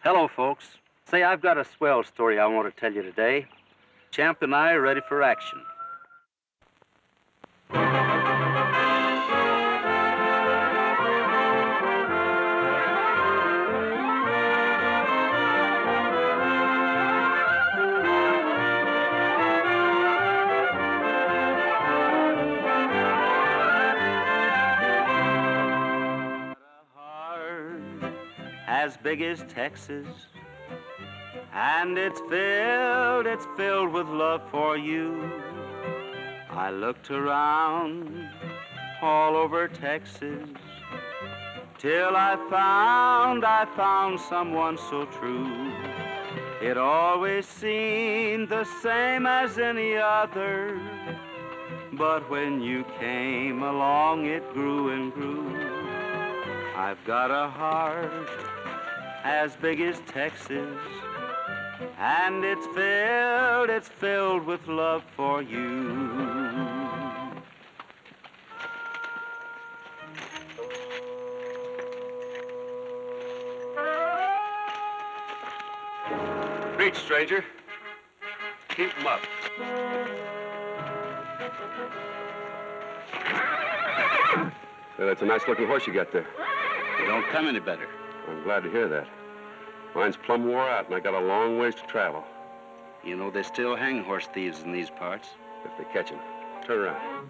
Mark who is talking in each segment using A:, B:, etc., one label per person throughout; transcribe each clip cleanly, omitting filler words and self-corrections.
A: Hello, folks. Say, I've got a swell story I want to tell you today. Champ and I are ready for action. As big as Texas, and it's filled with love for you. I looked around all over Texas till I found someone so true. It always seemed the same as any other, but when you came along it grew and grew. I've got a heart as big as Texas, and it's filled with love for you.
B: Reach, stranger. Keep 'em up.
C: Well, that's a nice-looking horse you got there.
A: It don't come any better.
C: I'm glad to hear that. Mine's plumb wore out, and I got a long ways to travel.
A: You know, they still hang horse thieves in these parts.
C: If they catch him. Turn around.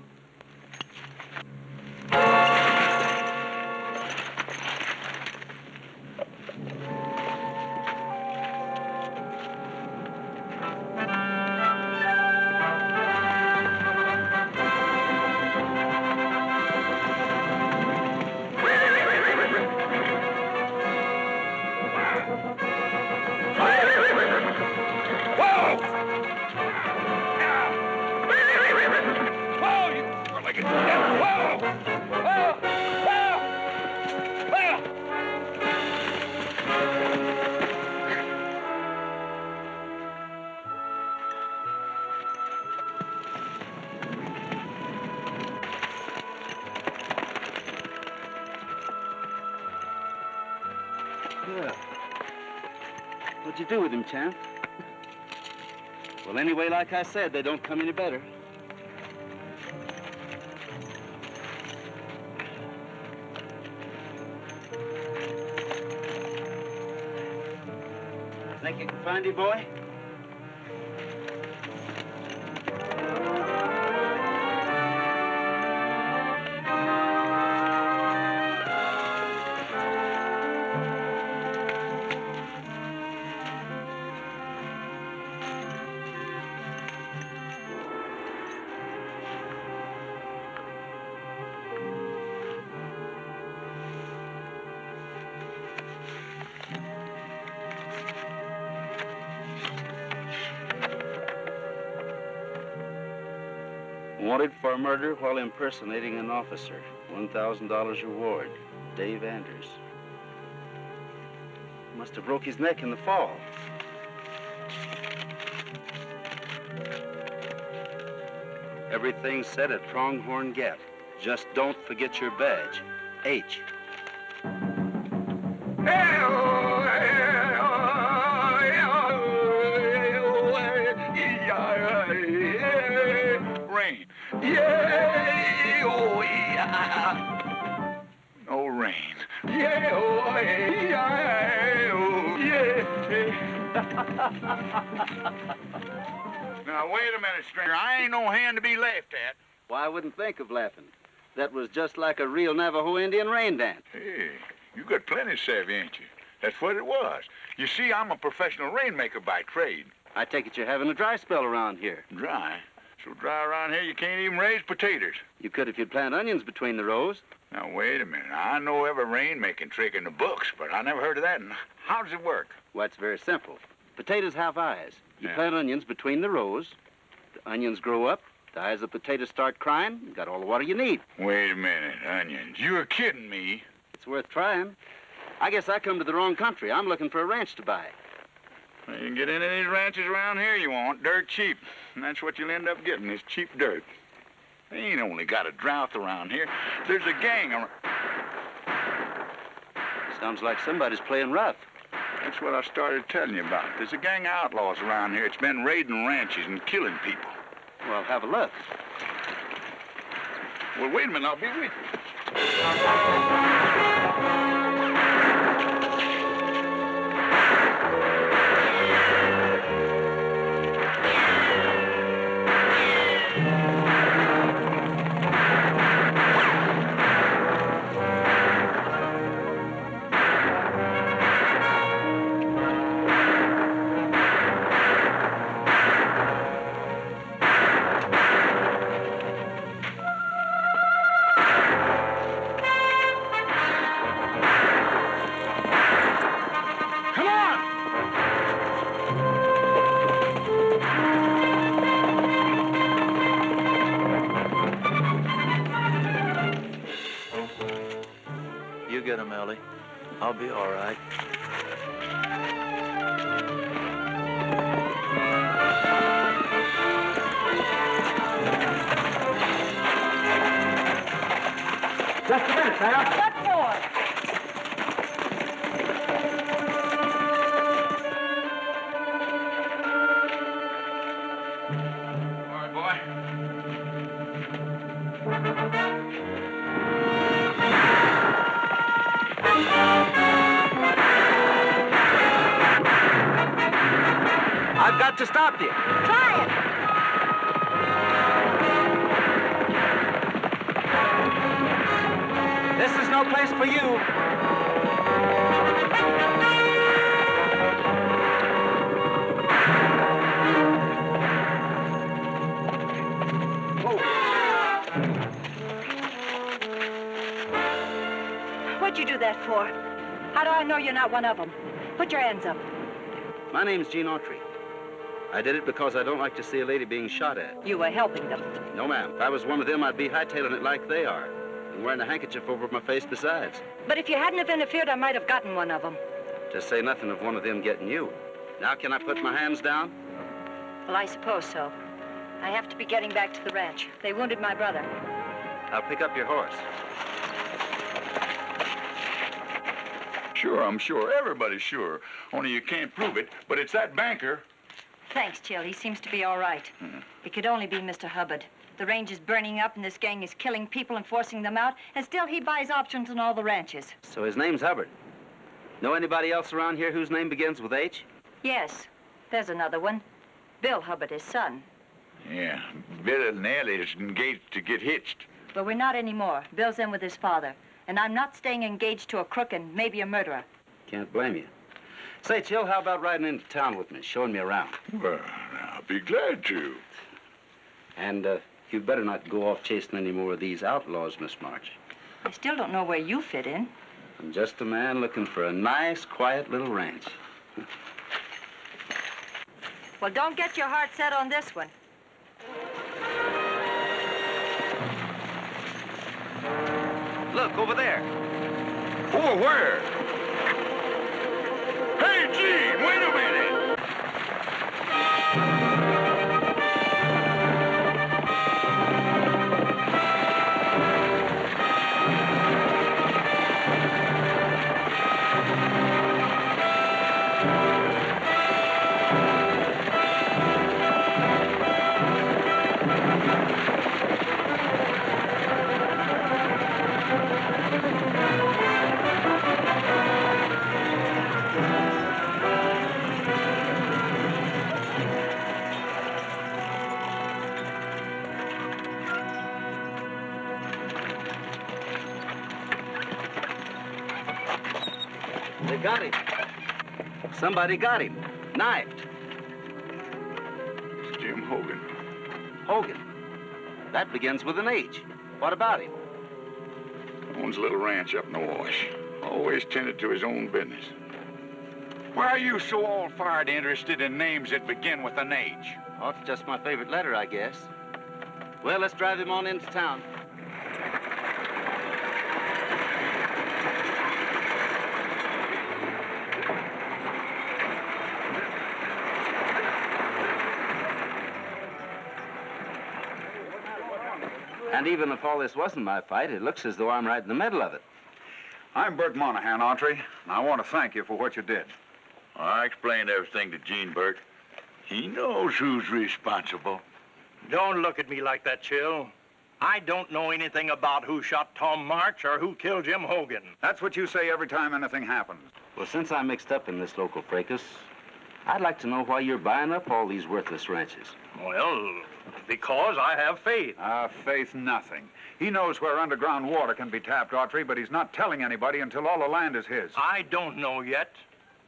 A: What'd you do with him, Champ? Well, anyway, like I said, they don't come any better. Think you can find him, boy? Wanted for murder while impersonating an officer. $1,000 reward. Dave Anders. Must have broke his neck in the fall. Everything's set at Pronghorn Gap. Just don't forget your badge. H.
D: Rain. Yeah, oh, yeah. No rain. Yeah, oh, yeah, oh, yeah. Now, wait a minute, stranger. I ain't no hand to be laughed at.
A: Well, I wouldn't think of laughing. That was just like a real Navajo Indian rain dance.
D: Hey, you got plenty savvy, ain't you? That's what it was. You see, I'm a professional rainmaker by trade.
A: I take it you're having a dry spell around here.
D: Dry? So dry around here you can't even raise potatoes.
A: You could if you'd plant onions between the rows.
D: Now, wait a minute. I know every rainmaking trick in the books, but I never heard of that. And how does it work?
A: Well, it's very simple. Potatoes have eyes. You plant onions between the rows. The onions grow up. The eyes of the potatoes start crying. You got all the water you need.
D: Wait a minute, onions. You're kidding me.
A: It's worth trying. I guess I come to the wrong country. I'm looking for a ranch to buy.
D: Well, you can get any of these ranches around here you want, dirt cheap. And that's what you'll end up getting, is cheap dirt. They ain't only got a drought around here. There's a gang around.
A: Sounds like somebody's playing rough.
D: That's what I started telling you about. There's a gang of outlaws around here. It's been raiding ranches and killing people.
A: Well, have a look.
D: Well, wait a minute. I'll be with you.
E: Get him, Ellie. I'll be all right.
F: Just a minute, Sarah.
G: What for?
D: All right, boy.
A: I've got to stop you.
G: Try it.
A: This is no place for you.
G: What'd you do that for? How do I know you're not one of them? Put your hands up.
A: My name's Gene Autry. I did it because I don't like to see a lady being shot at.
G: You were helping them.
A: No, ma'am. If I was one of them, I'd be hightailing it like they are. And wearing a handkerchief over my face besides.
G: But if you hadn't have interfered, I might have gotten one of them.
A: To say nothing of one of them getting you. Now can I put my hands down?
G: Well, I suppose so. I have to be getting back to the ranch. They wounded my brother.
A: I'll pick up your horse.
D: Sure, I'm sure. Everybody's sure. Only you can't prove it. But it's that banker.
G: Thanks, Jill. He seems to be all right. It could only be Mr. Hubbard. The range is burning up, and this gang is killing people and forcing them out, and still he buys options on all the ranches.
A: So his name's Hubbard. Know anybody else around here whose name begins with H?
G: Yes. There's another one. Bill Hubbard, his son.
D: Yeah, Bill and Ellie is engaged to get hitched.
G: But we're not anymore. Bill's in with his father. And I'm not staying engaged to a crook and maybe a murderer.
A: Can't blame you. Say, Jill, how about riding into town with me, showing me around?
D: Well, I'll be glad to.
A: And, you'd better not go off chasing any more of these outlaws, Miss March.
G: I still don't know where you fit in.
A: I'm just a man looking for a nice, quiet little ranch.
G: Well, don't get your heart set on this one.
A: Look, over there.
D: Over where? Hey, Gene, wait a minute.
A: They got him. Somebody got him. Knifed.
D: It's Jim Hogan.
A: Hogan. That begins with an H. What about him?
D: Owns a little ranch up in the wash. Always tended to his own business. Why are you so all-fired interested in names that begin with an H?
A: Oh, it's just my favorite letter, I guess. Well, let's drive him on into town. And even if all this wasn't my fight, it looks as though I'm right in the middle of it.
H: I'm Bert Monahan, Autry, and I want to thank you for what you did.
D: I explained everything to Gene, Bert. He knows who's responsible.
H: Don't look at me like that, Chill. I don't know anything about who shot Tom March or who killed Jim Hogan.
I: That's what you say every time anything happens.
A: Well, since I'm mixed up in this local fracas, I'd like to know why you're buying up all these worthless ranches.
H: Well, because I have faith.
I: Faith, nothing. He knows where underground water can be tapped, Autry, but he's not telling anybody until all the land is his.
H: I don't know yet,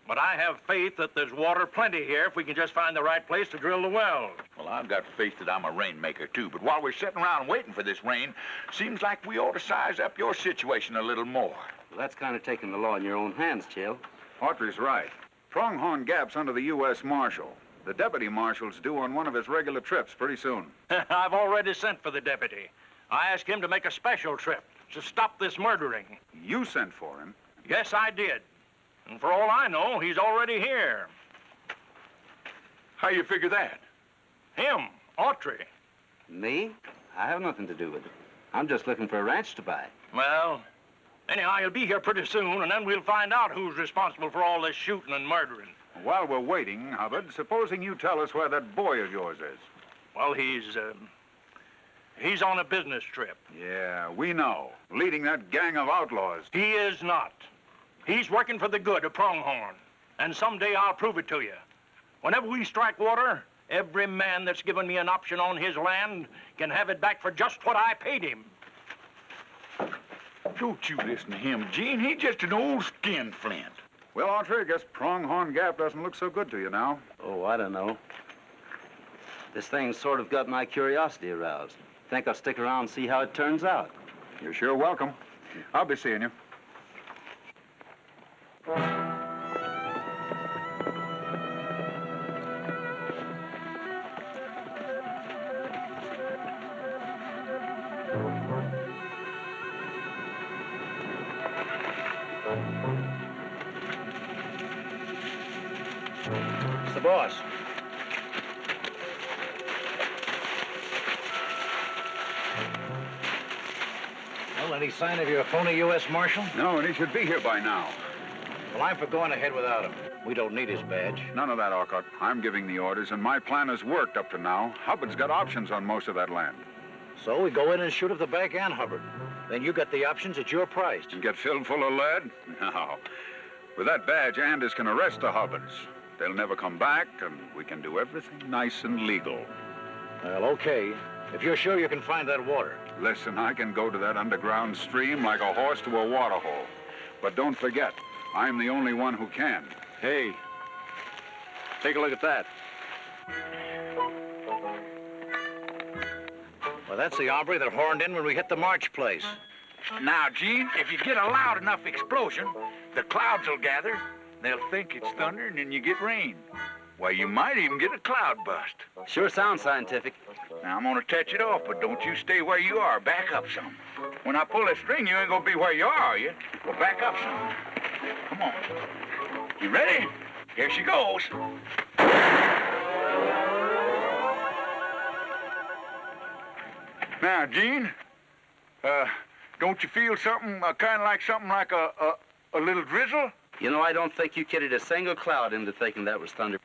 H: but I have faith that there's water plenty here if we can just find the right place to drill the well.
D: Well, I've got faith that I'm a rainmaker, too. But while we're sitting around waiting for this rain, seems like we ought to size up your situation a little more.
A: Well, that's kind of taking the law in your own hands, Chill.
I: Autry's right. Pronghorn Gap's under the U.S. Marshal. The deputy marshal's due on one of his regular trips pretty soon.
H: I've already sent for the deputy. I asked him to make a special trip to stop this murdering.
I: You sent for him?
H: Yes, I did. And for all I know, he's already here.
D: How you figure that?
H: Him, Autry.
A: Me? I have nothing to do with it. I'm just looking for a ranch to buy.
H: Well, anyhow, he'll be here pretty soon, and then we'll find out who's responsible for all this shooting and murdering.
I: While we're waiting, Hubbard, supposing you tell us where that boy of yours is.
H: Well, he's on a business trip.
I: Yeah, we know. Leading that gang of outlaws.
H: He is not. He's working for the good of Pronghorn. And someday I'll prove it to you. Whenever we strike water, every man that's given me an option on his land can have it back for just what I paid him.
D: Don't you listen to him, Gene. He's just an old skinflint.
I: Well, Autry, I guess Pronghorn Gap doesn't look so good to you now.
A: Oh, I don't know. This thing's sort of got my curiosity aroused. Think I'll stick around and see how it turns out.
I: You're sure welcome. I'll be seeing you.
H: It's the boss. Well, any sign of your phony U.S. Marshal?
I: No, and he should be here by now.
H: Well, I'm for going ahead without him. We don't need his badge.
I: None of that, Orcutt. I'm giving the orders, and my plan has worked up to now. Hubbard's got options on most of that land.
H: So we go in and shoot at the bank and Hubbard. Then you get the options at your price.
I: And get filled full of lead? No. With that badge, Anders can arrest the Hubbards. They'll never come back, and we can do everything nice and legal.
H: Well, okay. If you're sure you can find that water.
I: Listen, I can go to that underground stream like a horse to a water hole. But don't forget, I'm the only one who can.
C: Hey, take a look at that.
H: Well, that's the hombre that horned in when we hit the March place.
D: Now, Gene, if you get a loud enough explosion, the clouds will gather. They'll think it's thunder, and then you get rain. Why, you might even get a cloud bust.
A: Sure sounds scientific.
D: Now, I'm gonna touch it off, but don't you stay where you are. Back up some. When I pull that string, you ain't gonna be where you are you? Well, back up some. Come on. You ready? Here she goes. Now, Gene, don't you feel something, kind of like something like a little drizzle?
A: You know, I don't think you kidded a single cloud into thinking that was thunder.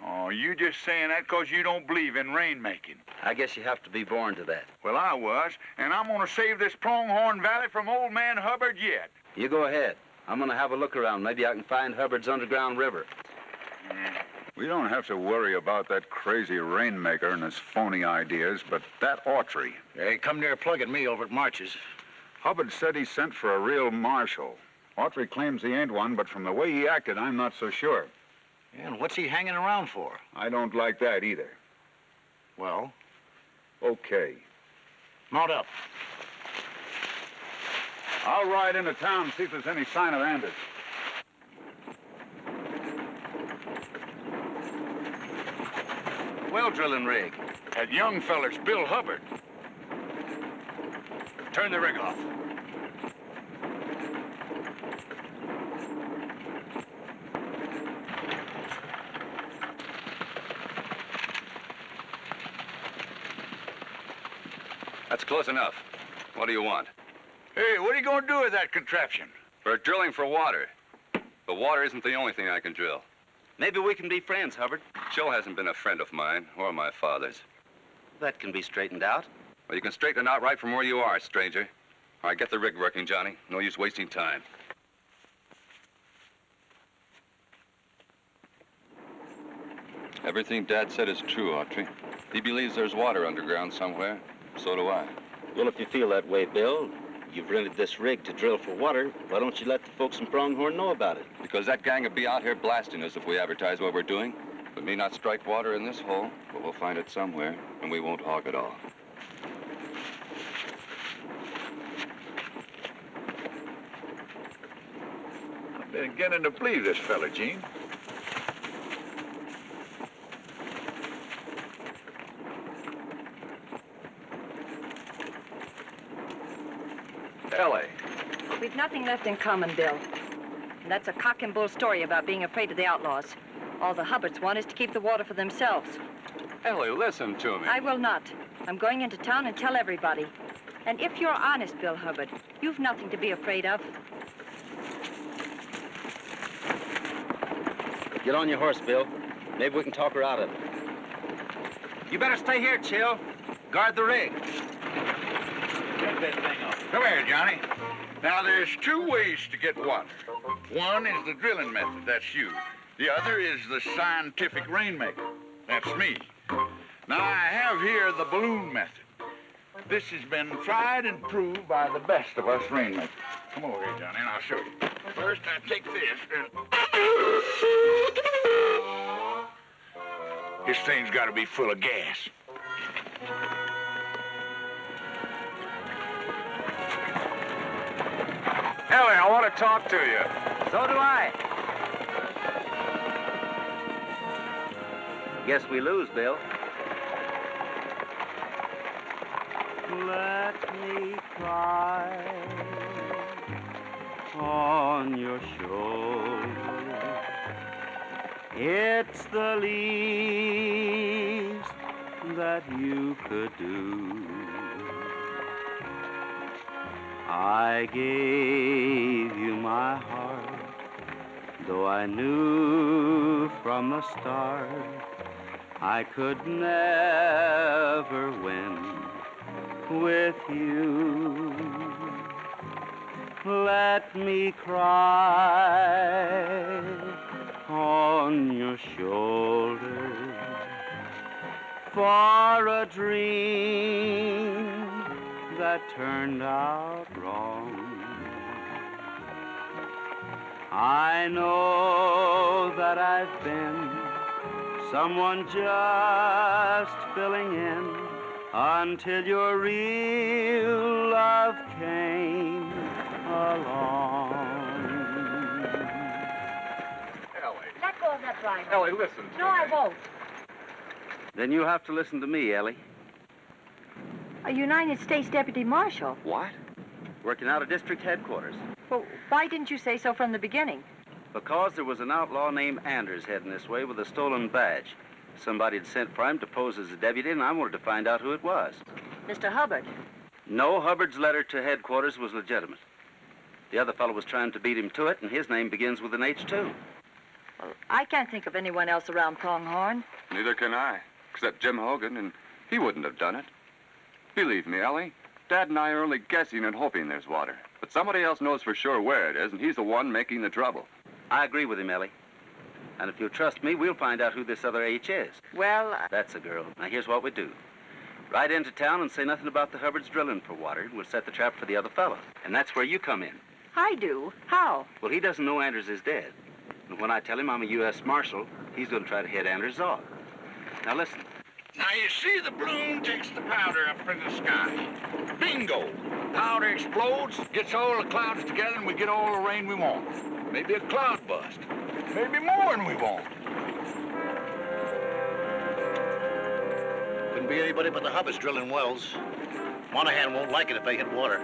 D: Oh, you just saying that because you don't believe in rainmaking.
A: I guess you have to be born to that.
D: Well, I was, and I'm going to save this Pronghorn Valley from old man Hubbard yet.
A: You go ahead. I'm going to have a look around. Maybe I can find Hubbard's underground river.
I: We don't have to worry about that crazy rainmaker and his phony ideas, but that Autry.
H: Hey, come near plugging me over at March's.
I: Hubbard said he sent for a real marshal. Autry claims he ain't one, but from the way he acted, I'm not so sure.
H: Yeah, and what's he hanging around for?
I: I don't like that either.
H: Well?
I: Okay.
H: Mount up.
I: I'll ride into town and see if there's any sign of Anders.
A: Well drilling rig.
D: That young feller's Bill Hubbard.
H: Turn the rig off.
C: That's close enough. What do you want?
D: Hey, what are you going to do with that contraption?
C: We're drilling for water. But water isn't the only thing I can drill.
A: Maybe we can be friends, Hubbard.
C: Joe hasn't been a friend of mine or my father's.
A: That can be straightened out.
C: Well, you can straighten it out right from where you are, stranger. All right, get the rig working, Johnny. No use wasting time. Everything Dad said is true, Autry. He believes there's water underground somewhere. So do I.
A: Well, if you feel that way, Bill, you've rented this rig to drill for water. Why don't you let the folks in Pronghorn know about it?
C: Because that gang would be out here blasting us if we advertise what we're doing. We may not strike water in this hole, but we'll find it somewhere, and we won't hog it all.
I: I'm beginning to believe this fella, Gene.
B: Ellie.
G: We've nothing left in common, Bill. And that's a cock and bull story about being afraid of the outlaws. All the Hubbards want is to keep the water for themselves.
C: Ellie, listen to me.
G: I will not. I'm going into town and tell everybody. And if you're honest, Bill Hubbard, you've nothing to be afraid of.
A: Get on your horse, Bill. Maybe we can talk her out of it. You better stay here, Chill. Guard the rig.
D: Get that thing off. Come here, Johnny. Now, there's two ways to get water. One is the drilling method. That's you. The other is the scientific rainmaker. That's me. Now, I have here the balloon method. This has been tried and proved by the best of us rainmakers. Come over here, Johnny, and I'll show you. First, I take this and... This thing's got to be full of gas.
B: Ellie, I want to talk to you.
A: So do I. Guess we lose, Bill. Let me cry on your shoulder. It's the least that you could do. I gave you my heart, though I knew from the start I could never win with you. Let me cry on your shoulder for a dream that turned out wrong. I know that I've been someone just filling in until your real love came along.
B: Ellie.
G: Let go of that rifle.
B: Ellie, listen to
G: No, I
B: me.
G: won't.
A: Then you have to listen to me, Ellie.
G: A United States Deputy Marshal.
A: What? Working out of district headquarters.
G: Well, why didn't you say so from the beginning?
A: Because there was an outlaw named Anders heading this way with a stolen badge. Somebody had sent for him to pose as a deputy, and I wanted to find out who it was.
G: Mr. Hubbard.
A: No, Hubbard's letter to headquarters was legitimate. The other fellow was trying to beat him to it, and his name begins with an H, too.
G: Well, I can't think of anyone else around Pronghorn.
C: Neither can I, except Jim Hogan, and he wouldn't have done it. Believe me, Ellie, Dad and I are only guessing and hoping there's water. But somebody else knows for sure where it is, and he's the one making the trouble.
A: I agree with him, Ellie. And if you'll trust me, we'll find out who this other H is.
G: Well,
A: That's a girl. Now, here's what we do. Ride into town and say nothing about the Hubbards drilling for water. We'll set the trap for the other fellow. And that's where you come in.
G: I do. How?
A: Well, he doesn't know Anders is dead. And when I tell him I'm a U.S. Marshal, he's going to try to head Anders off. Now, listen.
D: Now, you see the balloon takes the powder up in the sky. Bingo! Powder explodes, gets all the clouds together, and we get all the rain we want. Maybe a cloud bust. Maybe more than we want.
F: Couldn't be anybody but the Hubbards drilling wells. Monahan won't like it if they hit water.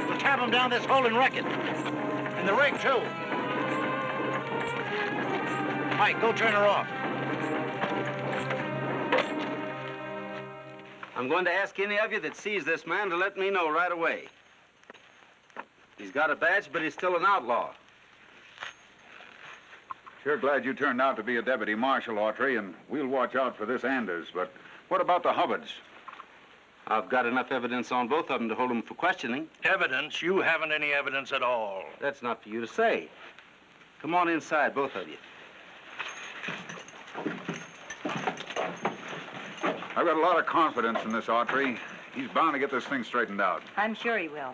F: We'll tap them down this hole and wreck it. And the rig, too. Mike, go turn her off.
A: I'm going to ask any of you that sees this man to let me know right away. He's got a badge, but he's still an outlaw.
I: Sure glad you turned out to be a deputy marshal, Autry, and we'll watch out for this Anders. But what about the Hubbards?
A: I've got enough evidence on both of them to hold them for questioning.
H: Evidence? You haven't any evidence at all.
A: That's not for you to say. Come on inside, both of you.
I: I've got a lot of confidence in this Autry. He's bound to get this thing straightened out.
G: I'm sure he will.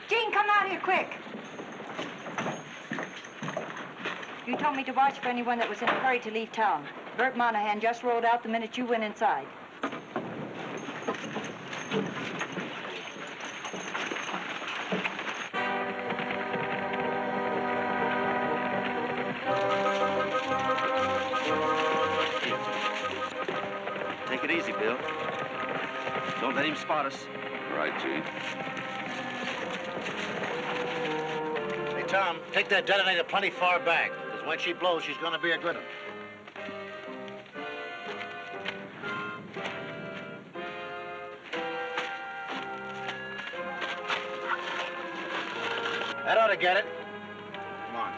G: Gene, come out here quick. You told me to watch for anyone that was in a hurry to leave town. Bert Monahan just rolled out the minute you went inside.
A: Take it easy, Bill. Don't let him spot us.
C: Right, Gene.
F: Hey, Tom, take that detonator plenty far back, because when she blows, she's going to be a good one. That ought to get it. Come on.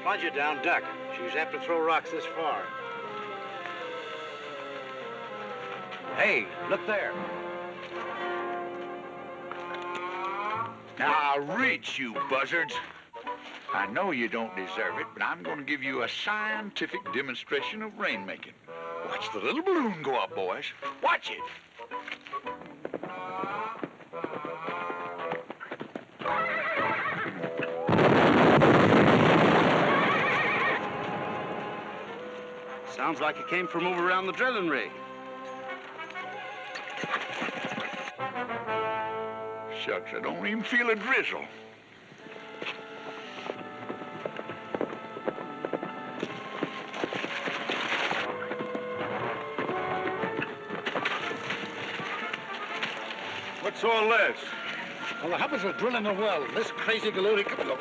F: Plunger down, duck. She's apt to throw rocks this far.
D: Hey, look there. Now reach, you buzzards. I know you don't deserve it, but I'm going to give you a scientific demonstration of rainmaking. Watch the little balloon go up, boys. Watch it.
A: Sounds like it came from over around the drilling rig.
D: Shucks, I don't even feel a drizzle.
I: What's all this?
F: Well, the Hubbards are drilling a well. This crazy galoot... Look.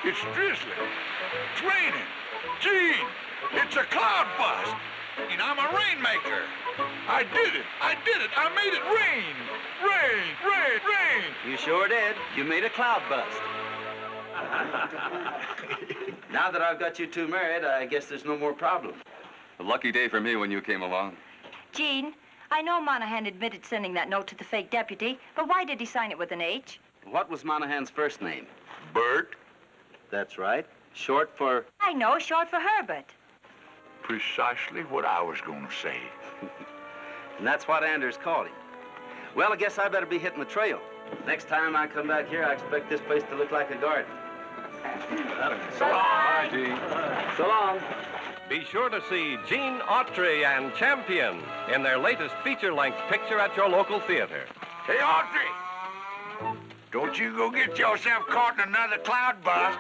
D: It's drizzling. It's raining. Gene, it's a cloud bust. And I'm a rainmaker. I did it. I did it. I made it rain. Rain, rain, rain.
A: You sure did. You made a cloud bust. Now that I've got you two married, I guess there's no more problem.
C: A lucky day for me when you came along.
G: Gene, I know Monahan admitted sending that note to the fake deputy, but why did he sign it with an H?
A: What was Monahan's first name?
D: Bert,
A: That's right. Short for...
G: I know, short for Herbert.
D: precisely what I was going to say.
A: And that's what Anders called him. Well, I guess I better be hitting the trail. Next time I come back here, I expect this place to look like a garden.
C: So long. Bye, Gene.
A: So long.
J: Be sure to see Gene Autry and Champion in their latest feature-length picture at your local theater.
D: Hey, Audrey, don't you go get yourself caught in another cloud bust.